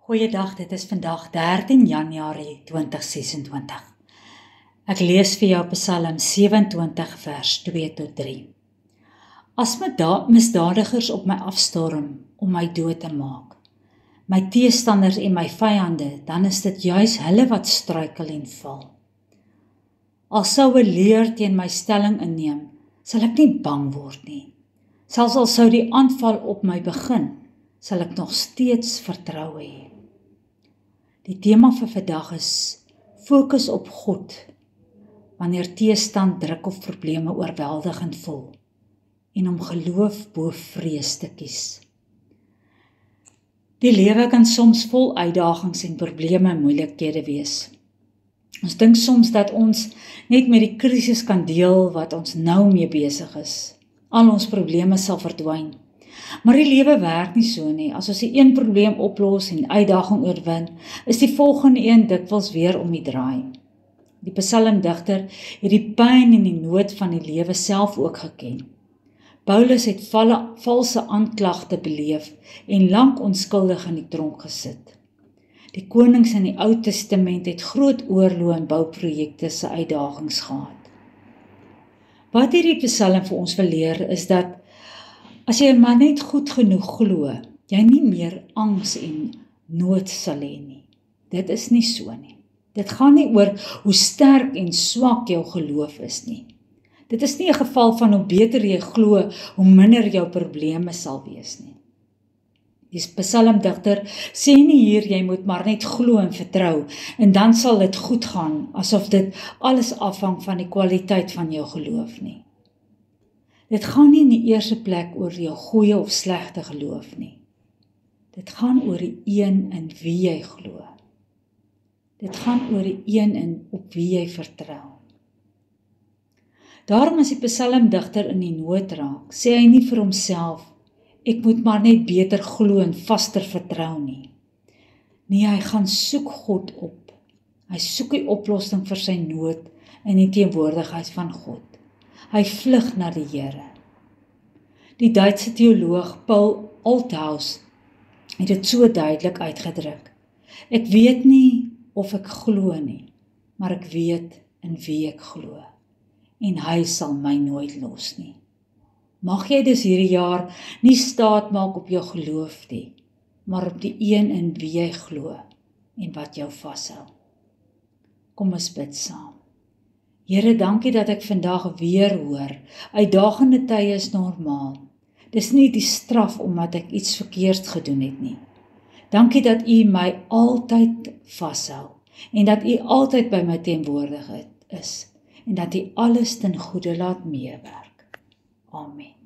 Goeiedag, dit is vandag 13 Januarie 2026. Ek lees vir jou Psalm 27 vers 2 tot 3. As misdadigers op my afstorm om my dood te maak, my teestanders en my vyande, dan is dit juis hulle wat struikel en val. Al sou 'n leer teen my stelling inneem, sal ek nie bang word nie. Selfs al sou die aanval op my begin, sal ek nog steeds vertrou hê. Die tema vir vandag is fokus op God, wanneer teestand, druk of probleme oorweldigend voel, en om geloof bo vrees te kies. Die lewe kan soms vol uitdagings en probleme en moeilikhede wees. Ons dink soms dat ons net met die krisis kan deel wat ons nou mee besig is. Al ons probleme sal verdwyn. Maar die lewe werk nie so nie. As ons die een probleem oplos en uitdaging oorwin, is die volgende een dikwels weer om die draai. Die psalmdigter het die pyn en die nood van die lewe self ook geken. Paulus het valse aanklagte beleef en lank onskuldig in die tronk gesit. Die konings in die Ou Testament het groot oorloë en bouprojekte se uitdagings gehad. Wat hierdie psalm vir ons wil leer is dat as jy maar net goed genoeg glo, jy nie meer angs en nood sal hê nie. Dit is nie so nie. Dit gaan nie oor hoe sterk en swak jou geloof is nie. Dit is nie 'n geval van hoe beter jy glo, hoe minder jou probleme sal wees nie. Die psalmdigter sê nie hier jy moet maar net glo en vertrou en dan sal dit goed gaan, asof dit alles afhang van die kwaliteit van jou geloof nie. Dit gaan nie in die eerste plek oor jou goeie of slegte geloof nie. Dit gaan oor die een in wie jy glo. Dit gaan oor die een op wie jy vertrou. Daarom as die psalmdigter in die nood raak, sê hy nie vir homself, ek moet maar net beter glo en vaster vertrou nie. Nee, hy gaan soek God op. Hy soek die oplossing vir sy nood in die teenwoordigheid van God. Hy vlug na die Here. Die Duitse teoloog Paul Althaus het dit so duidelik uitgedruk. Ek weet nie of ek glo nie, maar ek weet in wie ek glo. En hy sal my nooit los nie. Mag jy dus hierdie jaar nie staat maak op jou geloof nie, maar op die een in wie jy glo en wat jou vashou. Kom ons bid saam. Here, dankie dat ek vandag weer hoor, uitdagende tye is normaal. Dis nie die straf omdat ek iets verkeerd gedoen het nie. Dankie dat U my altyd vashou en dat U altyd by my teenwoordig is en dat U alles ten goeie laat meewerk. Amen.